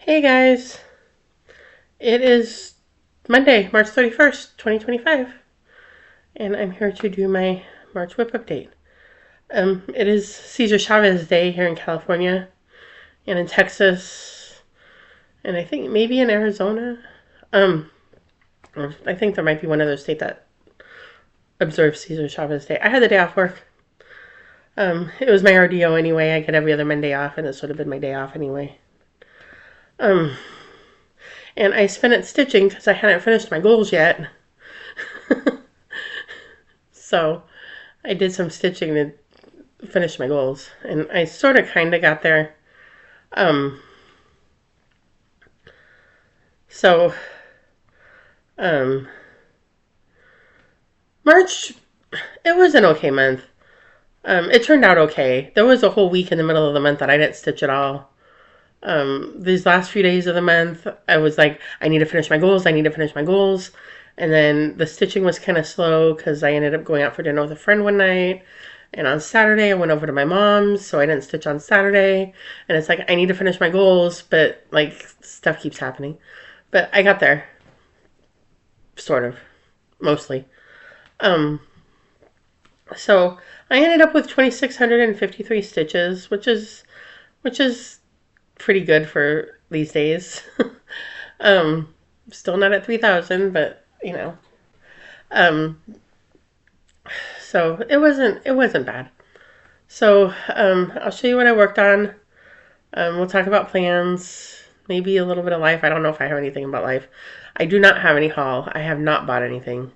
Hey guys, it is Monday, March 31st, 2025, and I'm here to do my March Whip update. It is Cesar Chavez Day here in California and in Texas, and I think maybe in Arizona. Um, I think there might be one other state that observes Cesar Chavez Day. I had the day off work. It was my RDO anyway. I get every other Monday off, and it's sort of been my day off anyway. Um, and I spent it stitching because I hadn't finished my goals yet. So I did some stitching to finish my goals, and I sort of kind of got there. Um, so um, March, it was an okay month. It turned out okay. There was a whole week in the middle of the month that I didn't stitch at all. These last few days of the month, I was like, I need to finish my goals. I need to finish my goals. And then the stitching was kind of slow because I ended up going out for dinner with a friend one night. And on Saturday, I went over to my mom's, so I didn't stitch on Saturday. And it's like, I need to finish my goals, but like stuff keeps happening. But I got there, sort of, mostly. Um, so I ended up with 2,653 stitches, which is pretty good for these days. um, Still not at 3,000, but you know. Um, so it wasn't bad. So I'll show you what I worked on. We'll talk about plans, maybe a little bit of life. I don't know if I have anything about life. I do not have any haul. I have not bought anything.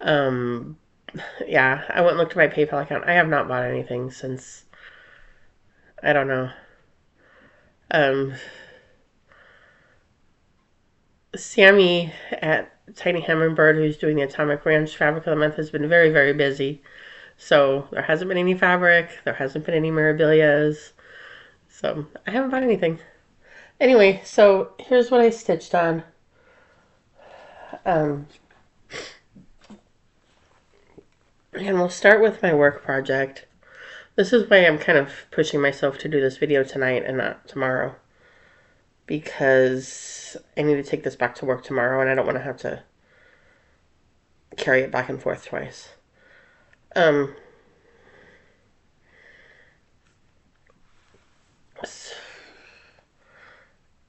Um, yeah, I went and looked at my PayPal account. I have not bought anything since, I don't know. Um, Sammy at Tiny Hummingbird, who's doing the Atomic Ranch Fabric of the Month, has been very, very busy. So there hasn't been any fabric. There hasn't been any Mirabilias. So I haven't bought anything. Anyway, so here's what I stitched on. Um, and we'll start with my work project. This is why I'm kind of pushing myself to do this video tonight and not tomorrow. Because I need to take this back to work tomorrow and I don't want to have to carry it back and forth twice. Um,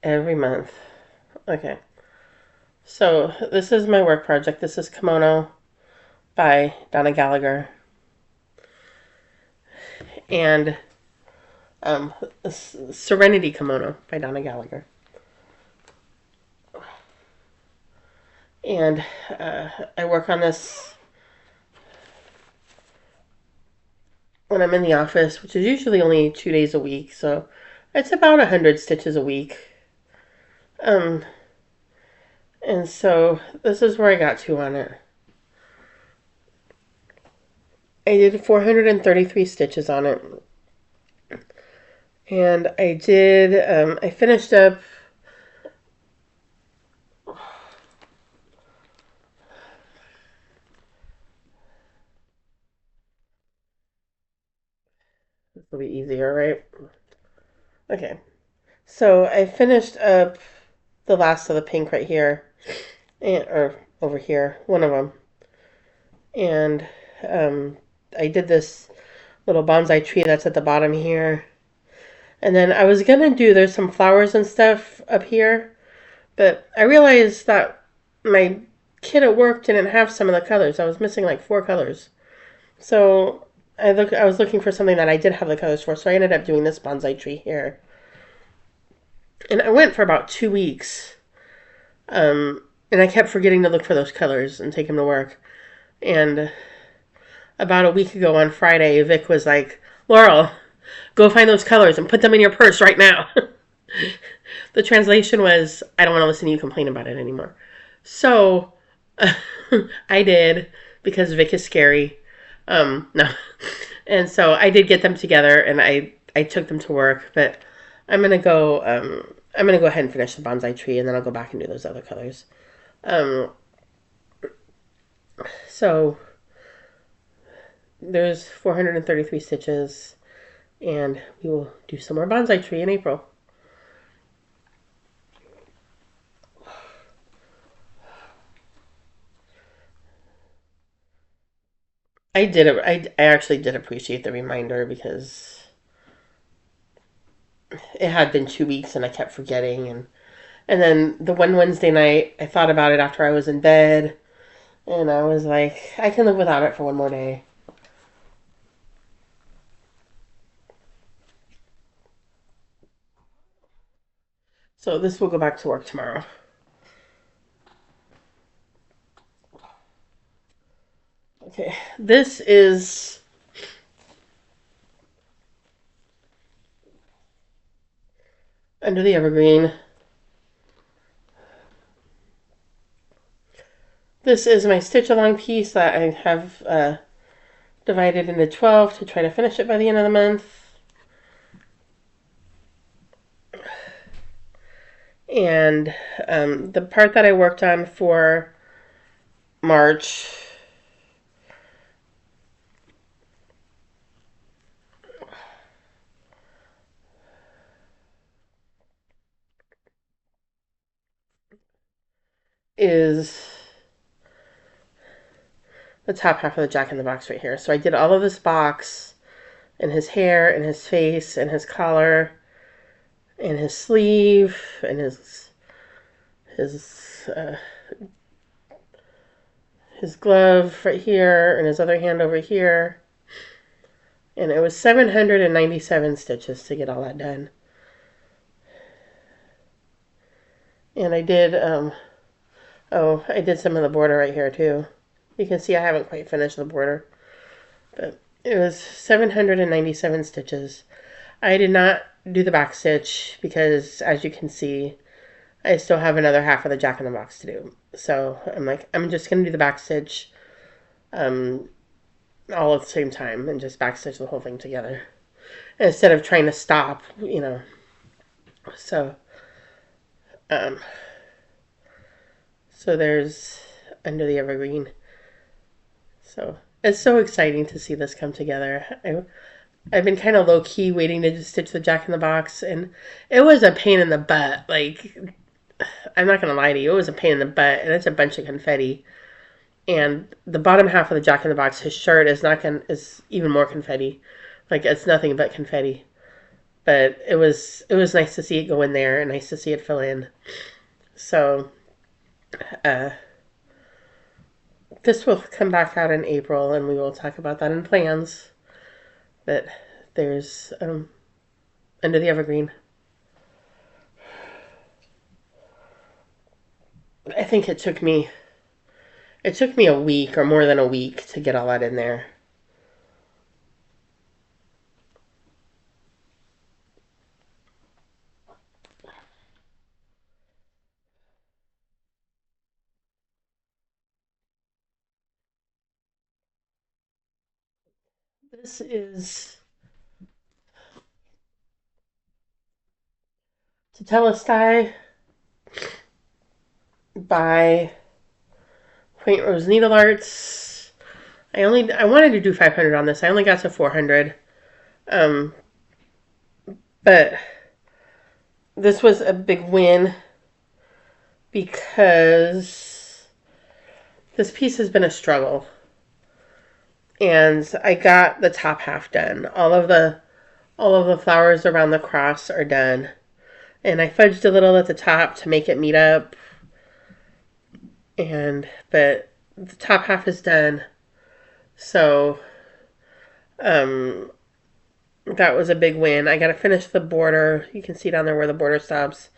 every month. Okay. So this is my work project. This is Kimono by Donna Gallagher. And Serenity Kimono by Donna Gallagher. And I work on this when I'm in the office, which is usually only 2 days a week. So it's about 100 stitches a week. And so this is where I got to on it. I did 433 stitches on it. And I finished up this will be easier, right? Okay. So I finished up the last of the pink right here, or over here, one of them. And I did this little bonsai tree that's at the bottom here. And then I was going to there's some flowers and stuff up here, but I realized that my kit at work didn't have some of the colors. I was missing like 4 colors. So I was looking for something that I did have the colors for, so I ended up doing this bonsai tree here. And I went for about 2 weeks. And I kept forgetting to look for those colors and take them to work. And about a week ago on Friday, Vic was like, Laurel, go find those colors and put them in your purse right now. The translation was, I don't want to listen to you complain about it anymore. So I did, because Vic is scary. No. And so I did get them together and I took them to work, but I'm gonna go ahead and finish the bonsai tree and then I'll go back and do those other colors. So there's 433 stitches and we will do some more bonsai tree in April. I did it. I actually did appreciate the reminder because it had been 2 weeks and I kept forgetting. And then the one Wednesday night, I thought about it after I was in bed, and I was like, I can live without it for one more day. So this will go back to work tomorrow. Okay, this is Under the Evergreen. This is my stitch along piece that I have divided into 12 to try to finish it by the end of the month. And the part that I worked on for March is the top half of the Jack in the Box right here. So I did all of this box and his hair and his face and his collar and his sleeve and his his glove right here and his other hand over here. And it was 797 stitches to get all that done. And I did I did some of the border right here too. You can see I haven't quite finished the border, but it was 797 stitches. I did not do the back stitch because, as you can see, I still have another half of the Jack in the Box to do. So I'm like, I'm just gonna do the back stitch all at the same time and just back stitch the whole thing together instead of trying to stop, you know. So um, so there's Under the Evergreen. So it's so exciting to see this come together. I've been kind of low key waiting to just stitch the Jack in the Box, and it was a pain in the butt. Like, I'm not gonna lie to you, it was a pain in the butt, and it's a bunch of confetti. And the bottom half of the Jack in the Box, his shirt is even more confetti. Like, it's nothing but confetti. But it was nice to see it go in there and nice to see it fill in. So uh, this will come back out in April, and we will talk about that in plans. But there's Under the Evergreen. I think it took me a week or more than a week to get all that in there. This is Tetelestai by Quaint Rose Needle Arts. I wanted to do 500 on this. I only got to 400. Um, but this was a big win because this piece has been a struggle. And I got the top half done. All of the flowers around the cross are done. And I fudged a little at the top to make it meet up. But the top half is done. So um that was a big win. I gotta finish the border. You can see down there where the border stops.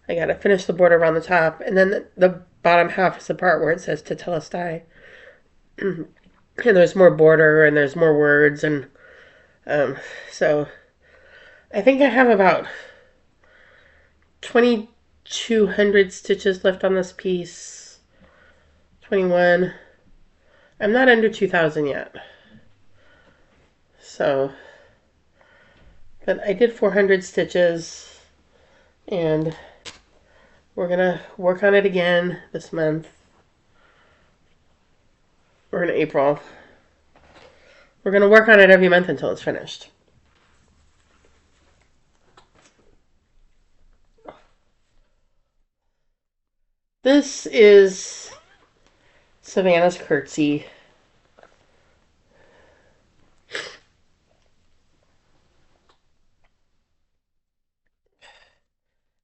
I gotta finish the border around the top, and then the bottom half is the part where it says Tetelestai. And there's more border and there's more words, and so I think I have about 2,200 stitches left on this piece. 21. I'm not under 2,000 yet. So, but I did 400 stitches, and we're gonna work on it again this month. We're in April. We're gonna work on it every month until it's finished. This is Savannah's Curtsy.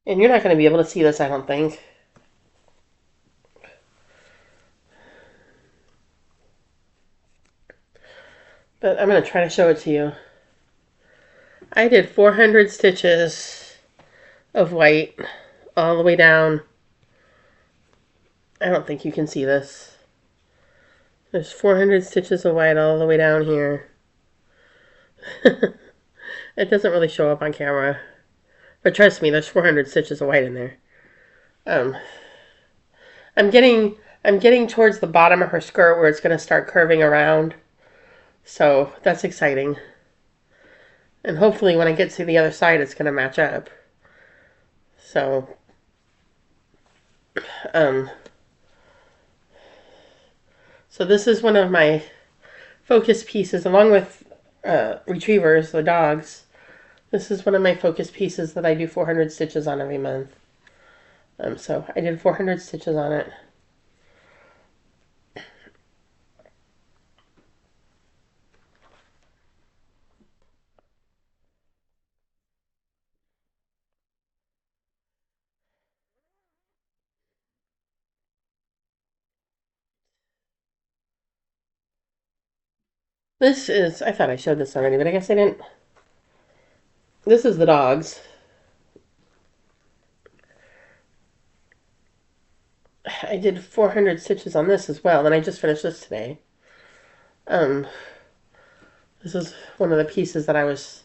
And you're not going to be able to see this, I don't think. But I'm going to try to show it to you. I did 400 stitches of white all the way down. I don't think you can see this. There's 400 stitches of white all the way down here. It doesn't really show up on camera. But trust me, there's 400 stitches of white in there. Um, I'm getting towards the bottom of her skirt where it's going to start curving around. So that's exciting. And hopefully when I get to the other side, it's going to match up. So, so this is one of my focus pieces, along with retrievers, the dogs. This is one of my focus pieces that I do 400 stitches on every month. So I did 400 stitches on it. This is, I thought I showed this already, but I guess I didn't. This is the dogs. I did 400 stitches on this as well, and I just finished this today. This is one of the pieces that I was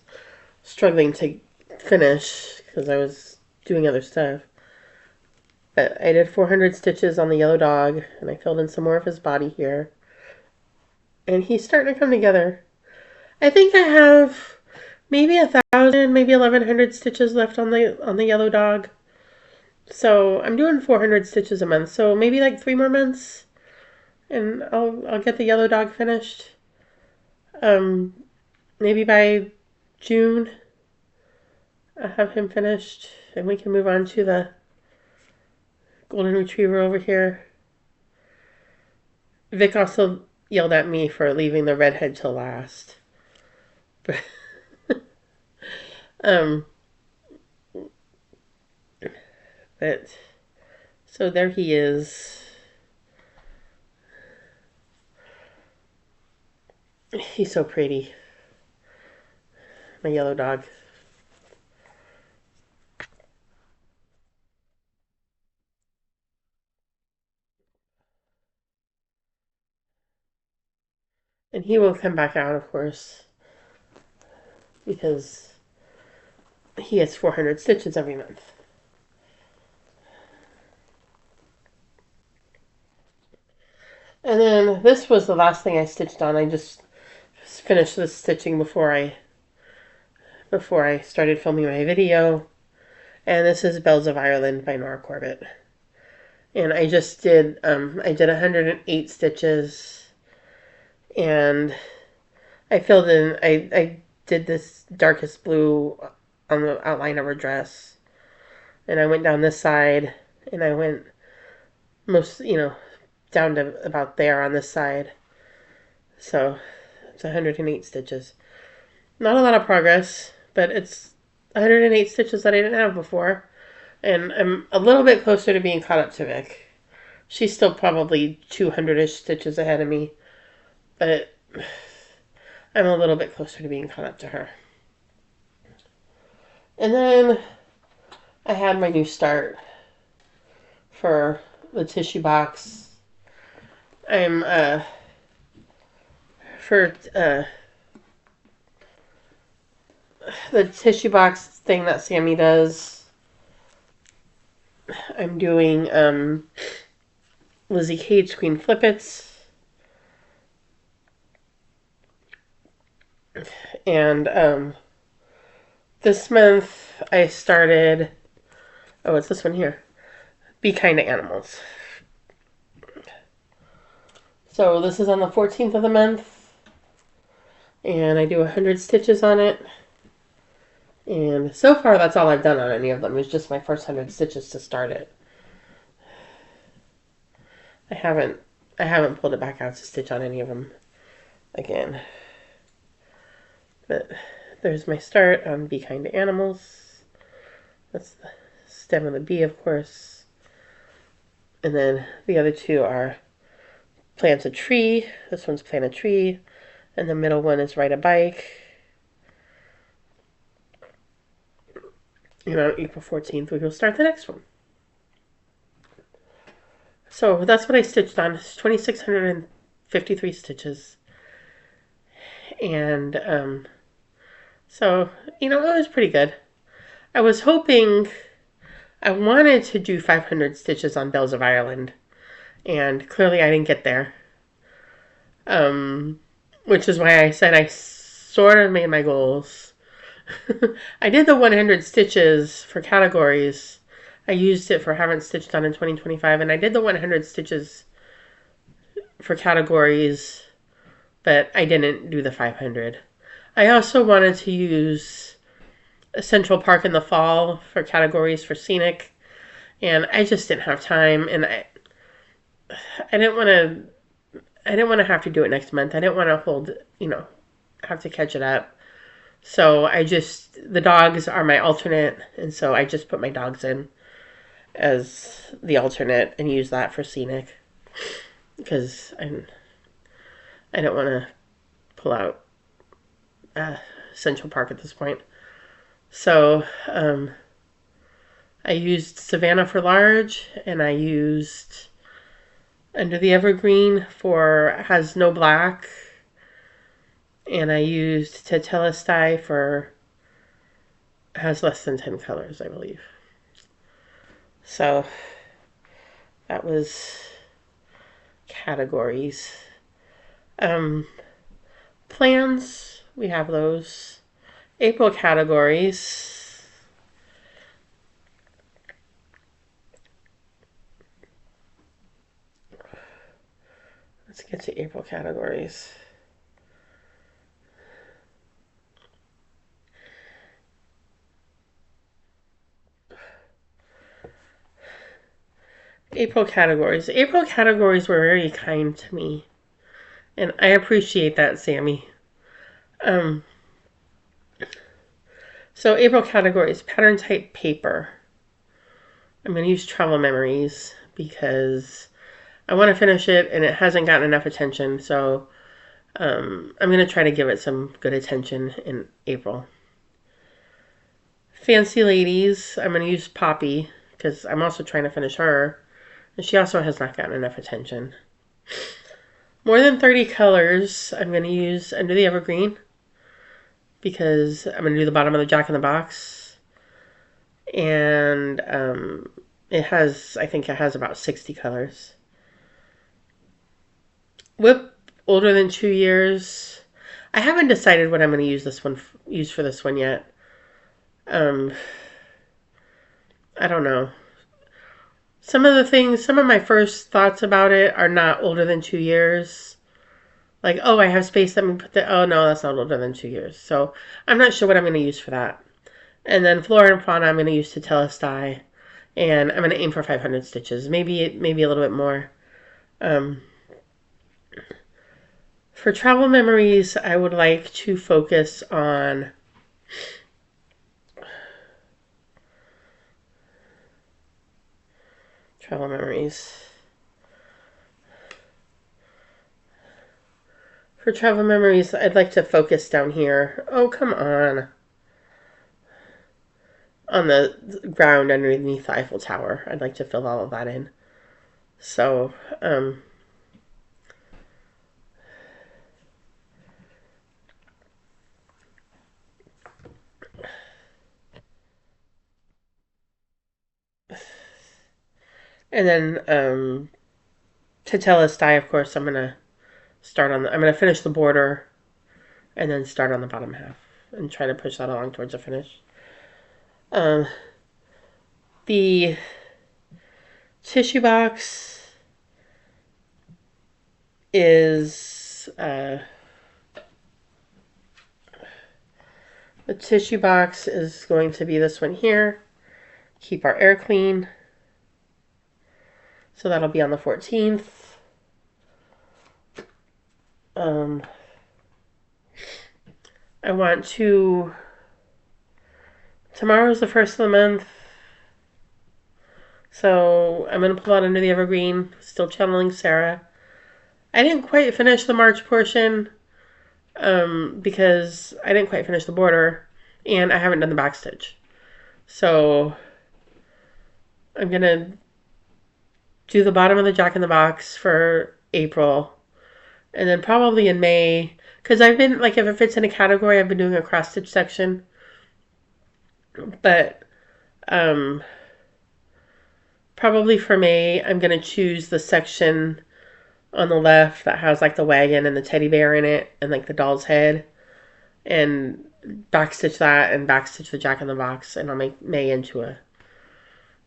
struggling to finish because I was doing other stuff. But I did 400 stitches on the yellow dog, and I filled in some more of his body here. And he's starting to come together. I think I have maybe 1,000, maybe 1,100 stitches left on the yellow dog. So I'm doing 400 stitches a month. So maybe like 3 more months, and I'll get the yellow dog finished. Maybe by June, I'll have him finished, and we can move on to the golden retriever over here. Vic also yelled at me for leaving the redhead till last. But so there he is. He's so pretty. My yellow dog. And he will come back out, of course, because he has 400 stitches every month. And then this was the last thing I stitched on. I just finished this stitching before I started filming my video. And this is Bells of Ireland by Nora Corbett. And I just did 108 stitches, and I filled in, I did this darkest blue on the outline of her dress, and I went down this side, and I went down to about there on this side. So it's 108 stitches. Not a lot of progress, but it's 108 stitches that I didn't have before. And I'm a little bit closer to being caught up to Vic. She's still probably 200-ish stitches ahead of me, but I'm a little bit closer to being caught up to her. And then I had my new start for the tissue box. I'm for the tissue box thing that Sammy does. I'm doing Lizzie Cage Queen Flippets. And this month I started, oh, it's this one here, Be Kind to Animals. So this is on the 14th of the month, and I do 100 stitches on it. And so far, that's all I've done on any of them. It's just my first 100 stitches to start it. I haven't pulled it back out to stitch on any of them again. But there's my start on Be Kind to Animals. That's stem of the bee, of course. And then the other two are plant a tree. This one's plant a tree. And the middle one is ride a bike. And on April 14th, we will start the next one. So that's what I stitched on. It's 2,653 stitches. And so, it was pretty good. I was hoping, I wanted to do 500 stitches on Bells of Ireland. And clearly I didn't get there. Which is why I said I sort of made my goals. I did the 100 stitches for categories. I used it for Haven't Stitched On in 2025, and I did the 100 stitches for categories, but I didn't do the 500. I also wanted to use Central Park in the fall for categories for scenic, and I just didn't have time, and I didn't want to have to do it next month. I didn't want to have to catch it up. So the dogs are my alternate, and so I just put my dogs in as the alternate and use that for scenic, because I don't want to pull out Central Park at this point. So I used Savannah for large, and I used Under the Evergreen for has no black, and I used Tetelestai for has less than 10 colors, I believe. So that was categories. Plans, we have those. April categories. Let's get to April categories. April categories. April categories were very kind to me. And I appreciate that, Sammy. So April categories, pattern type paper. I'm going to use Travel Memories because I want to finish it and it hasn't gotten enough attention. So I'm going to try to give it some good attention in April. Fancy Ladies, I'm going to use Poppy because I'm also trying to finish her. And she also has not gotten enough attention. More Than 30 Colors, I'm going to use Under the Evergreen because I'm going to do the bottom of the Jack in the Box. And I think it has about 60 colors. Whip, Older Than 2 Years. I haven't decided what I'm going to use for this one yet. I don't know. Some of my first thoughts about it are not older than 2 years. Like, oh, I have space, let me put that. Oh, no, that's not older than 2 years. So I'm not sure what I'm going to use for that. And then Flora and Fauna, I'm going to use Tetelestai. And I'm going to aim for 500 stitches. Maybe a little bit more. For Travel Memories, I would like to focus on Travel Memories. For Travel Memories, I'd like to focus down here. Oh, come on. On the ground underneath the Eiffel Tower. I'd like to fill all of that in. So, and then Tetelestai, of course, I'm going to finish the border and then start on the bottom half and try to push that along towards the finish. The tissue box is going to be this one here. Keep Our Air Clean. So that'll be on the 14th. I want to... Tomorrow's the first of the month. So I'm going to pull out Under the Evergreen, still channeling Sarah. I didn't quite finish the March portion because I didn't quite finish the border and I haven't done the backstitch. So I'm going to do the bottom of the Jack in the Box for April. And then probably in May, because I've been, like, if it fits in a category, I've been doing a cross stitch section. But probably for May, I'm going to choose the section on the left that has, like, the wagon and the teddy bear in it and, like, the doll's head. And backstitch that and backstitch the Jack in the Box. And I'll make May into a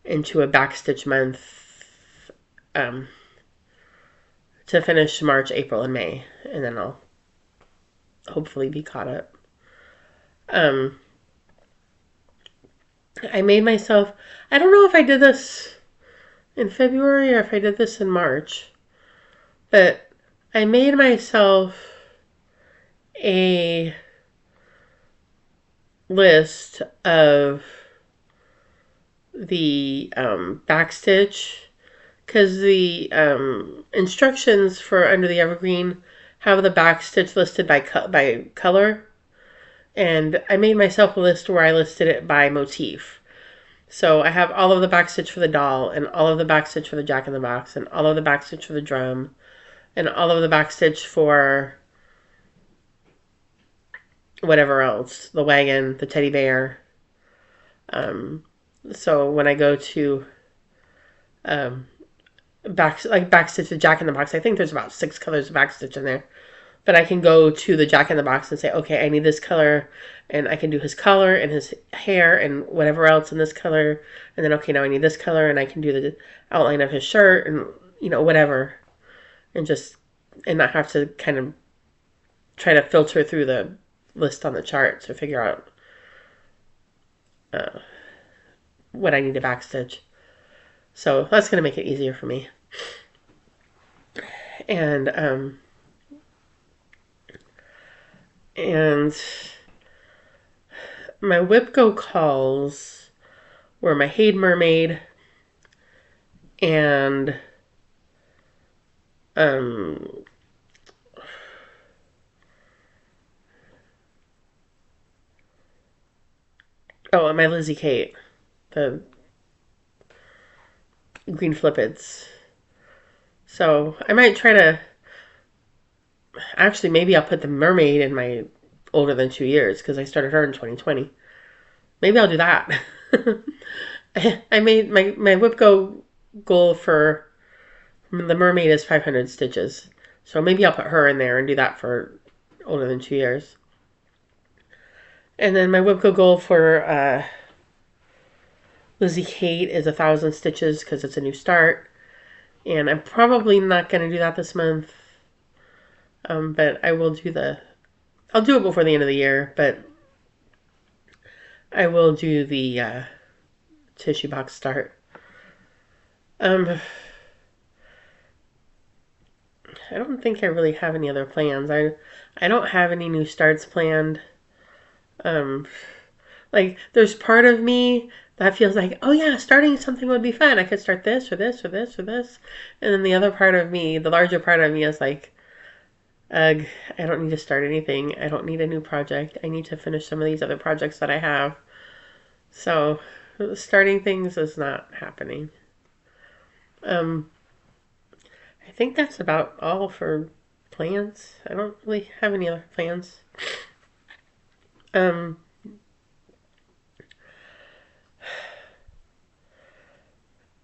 backstitch month to finish March, April, and May. And then I'll hopefully be caught up. I made myself, I don't know if I did this in February or if I did this in March, but I made myself a list of the backstitch, because the instructions for Under the Evergreen have the backstitch listed by color. And I made myself a list where I listed it by motif. So I have all of the backstitch for the doll, and all of the backstitch for the Jack in the Box, and all of the backstitch for the drum, and all of the backstitch for whatever else, the wagon, the teddy bear. So when I go to backstitch the Jack in the Box, I think there's about 6 colors of backstitch in there. But I can go to the Jack in the Box and say, okay, I need this color, and I can do his collar and his hair and whatever else in this color. And then, okay, now I need this color, and I can do the outline of his shirt and, whatever. And not have to kind of try to filter through the list on the chart to figure out what I need to backstitch. So that's going to make it easier for me. And my WIPGO calls were my Hade Mermaid and and my Lizzie Kate, the green flippids. So I might try to, actually, maybe I'll put the mermaid in my older than 2 years, because I started her in 2020. Maybe I'll do that. I made my WIPGO goal for the mermaid is 500 stitches. So maybe I'll put her in there and do that for older than 2 years. And then my WIPGO goal for Lizzie Kate is 1,000 stitches, because it's a new start. And I'm probably not going to do that this month. But I will I'll do it before the end of the year, but I will do the tissue box start. I don't think I really have any other plans. I don't have any new starts planned. Like, there's part of me that feels like, oh yeah, starting something would be fun. I could start this or this or this or this. And then the other part of me, the larger part of me, is like, ugh, I don't need to start anything. I don't need a new project. I need to finish some of these other projects that I have. So starting things is not happening. I think that's about all for plans. I don't really have any other plans.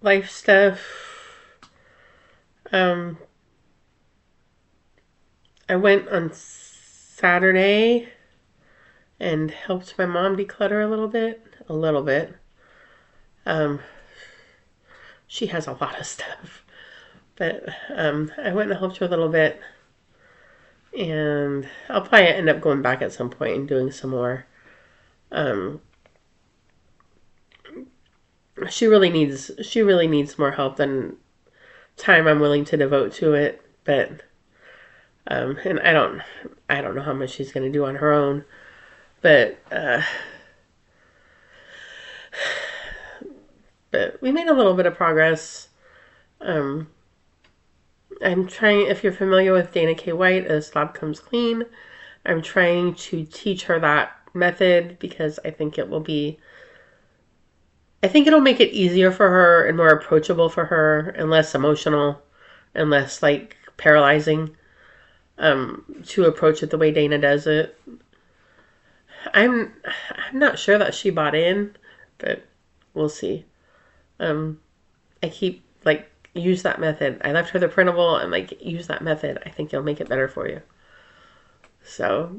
Life stuff. I went on Saturday and helped my mom declutter a little bit. She has a lot of stuff. But I went and helped her a little bit. And I'll probably end up going back at some point and doing some more. She really needs more help than time I'm willing to devote to it. But and I don't know how much she's going to do on her own. But but we made a little bit of progress. I'm trying, if you're familiar with Dana K. White, A Slob Comes Clean, I'm trying to teach her that method because I think it'll make it easier for her and more approachable for her and less emotional and less like paralyzing to approach it the way Dana does it. I'm not sure that she bought in, but we'll see. I keep like use that method. I left her the printable and like use that method. I think it'll make it better for you. So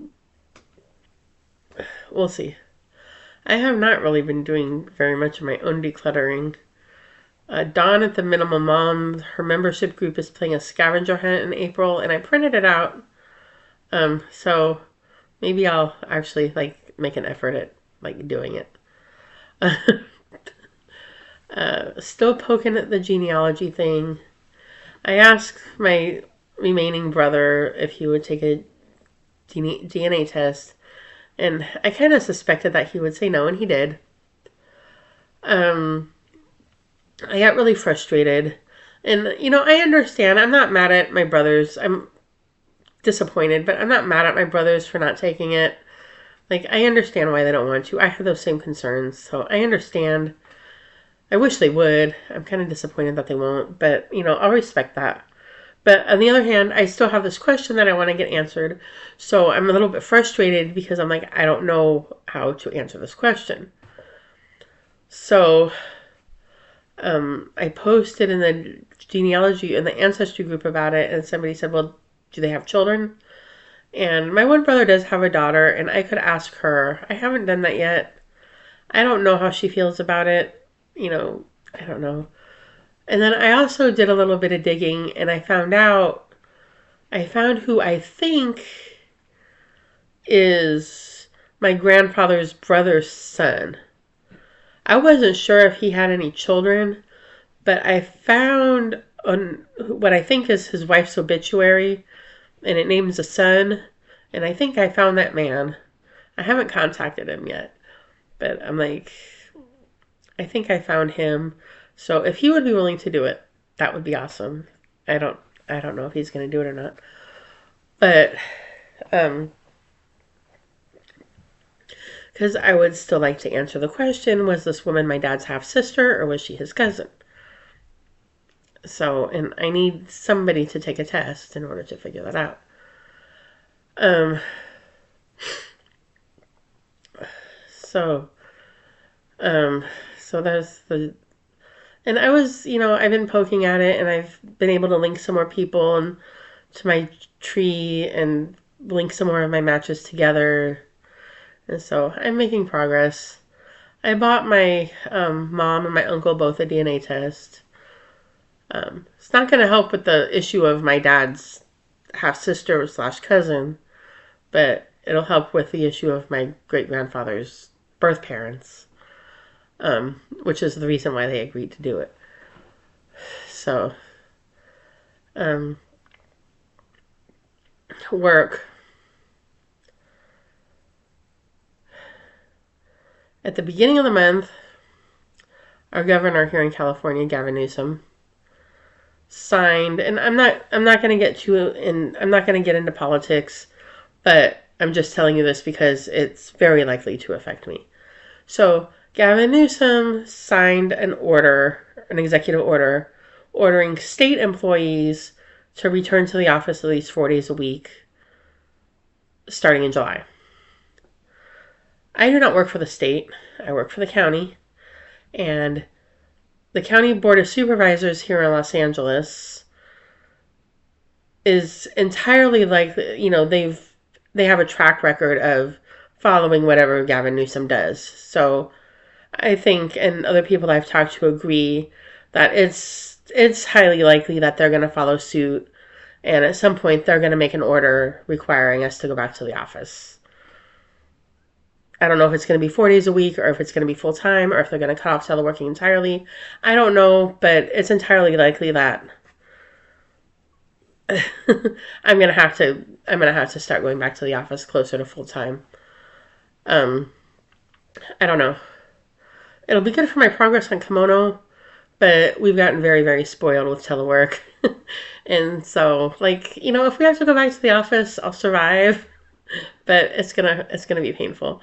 we'll see. I have not really been doing very much of my own decluttering. Dawn at the Minimal Mom, her membership group is playing a scavenger hunt in April, and I printed it out. So maybe I'll actually like make an effort at like doing it. Still poking at the genealogy thing. I asked my remaining brother if he would take a DNA test, and I kind of suspected that he would say no, and he did. I got really frustrated. And, I understand. I'm not mad at my brothers. I'm disappointed, but I'm not mad at my brothers for not taking it. Like, I understand why they don't want to. I have those same concerns, so I understand. I wish they would. I'm kind of disappointed that they won't, but, I'll respect that. But on the other hand, I still have this question that I want to get answered. So I'm a little bit frustrated because I'm like, I don't know how to answer this question. So I posted in the genealogy, in the ancestry group about it, and somebody said, well, do they have children? And my one brother does have a daughter, and I could ask her. I haven't done that yet. I don't know how she feels about it. I don't know. And then I also did a little bit of digging, and I found who I think is my grandfather's brother's son. I wasn't sure if he had any children, but I found on what I think is his wife's obituary, and it names a son, and I think I found that man. I haven't contacted him yet, but I'm like, I think I found him. So if he would be willing to do it, that would be awesome. I don't know if he's going to do it or not. But because I would still like to answer the question, was this woman my dad's half sister or was she his cousin? So, and I need somebody to take a test in order to figure that out. So there's and I was, I've been poking at it, and I've been able to link some more people and to my tree and link some more of my matches together. And so I'm making progress. I bought my mom and my uncle both a DNA test. It's not going to help with the issue of my dad's half-sister / cousin, but it'll help with the issue of my great-grandfather's birth parents. Which is the reason why they agreed to do it. So, work. At the beginning of the month, our governor here in California, Gavin Newsom, signed, and I'm not going to get into politics, but I'm just telling you this because it's very likely to affect me. So, Gavin Newsom signed an executive order, ordering state employees to return to the office at least 4 days a week, starting in July. I do not work for the state. I work for the county. And the County Board of Supervisors here in Los Angeles is entirely like, they have a track record of following whatever Gavin Newsom does. So I think, and other people I've talked to agree, that it's highly likely that they're going to follow suit, and at some point they're going to make an order requiring us to go back to the office. I don't know if it's going to be 4 days a week, or if it's going to be full-time, or if they're going to cut off teleworking entirely. I don't know, but it's entirely likely that I'm going to have to start going back to the office closer to full-time. I don't know. It'll be good for my progress on kimono. But we've gotten very, very spoiled with telework. And so, like, if we have to go back to the office, I'll survive, but it's gonna be painful.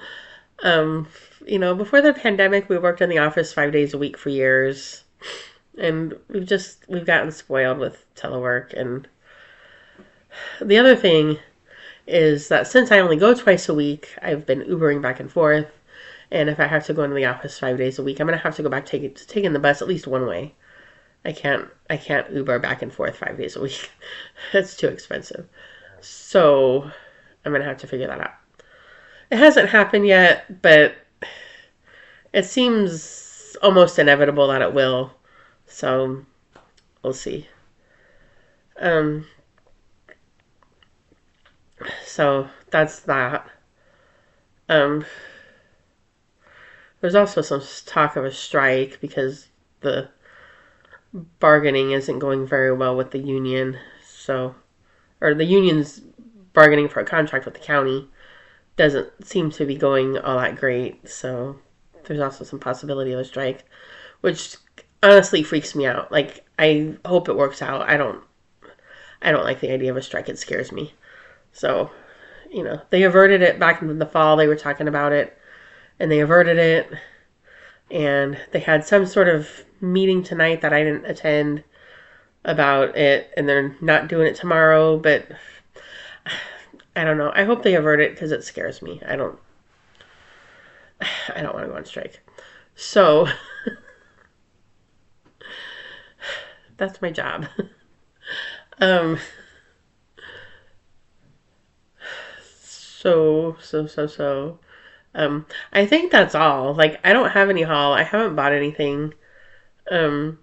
Um, before the pandemic, we worked in the office 5 days a week for years, and we've gotten spoiled with telework. And the other thing is that since I only go twice a week, I've been Ubering back and forth. And if I have to go into the office 5 days a week, I'm gonna have to go back taking the bus at least one way. I can't Uber back and forth 5 days a week. It's too expensive. So I'm gonna have to figure that out. It hasn't happened yet, but it seems almost inevitable that it will. So we'll see. Um, so that's that. Um, there's also some talk of a strike because the bargaining isn't going very well with the union. So, or the union's bargaining for a contract with the county doesn't seem to be going all that great. So there's also some possibility of a strike, which honestly freaks me out. Like, I hope it works out. I don't like the idea of a strike. It scares me. So, they averted it back in the fall. They were talking about it, and they averted it. And they had some sort of meeting tonight that I didn't attend about it, and they're not doing it tomorrow. But I don't know. I hope they avert it because it scares me. I don't want to go on strike. So that's my job. um. So. I think that's all. Like, I don't have any haul. I haven't bought anything. Um.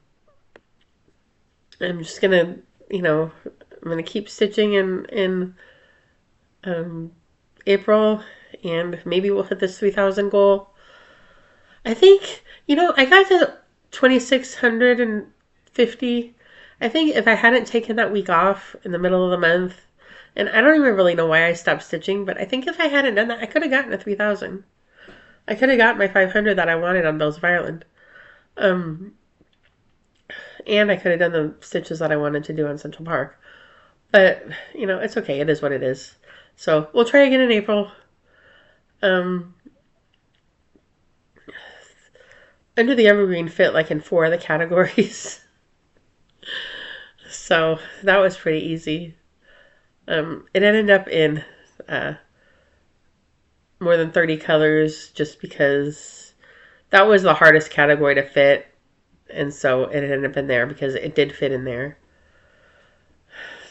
I'm just gonna, I'm gonna keep stitching in um April, and maybe we'll hit this 3,000 goal. I think, I got to 2,650. I think if I hadn't taken that week off in the middle of the month, and I don't even really know why I stopped stitching, but I think if I hadn't done that, I could have gotten a 3,000. I could have got my 500 that I wanted on Bells of Ireland. Um, and I could have done the stitches that I wanted to do on Central Park. But, it's okay. It is what it is. So we'll try again in April. Um, Under the Evergreen fit like in 4 of the categories. So that was pretty easy. It ended up in uh, more than 30 colors just because that was the hardest category to fit. And so it ended up in there because it did fit in there.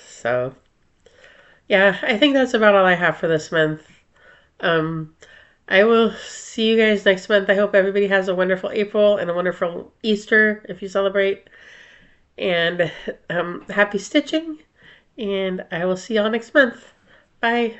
So, yeah, I think that's about all I have for this month. Um, I will see you guys next month. I hope everybody has a wonderful April and a wonderful Easter if you celebrate. And happy stitching. And I will see y'all next month. Bye.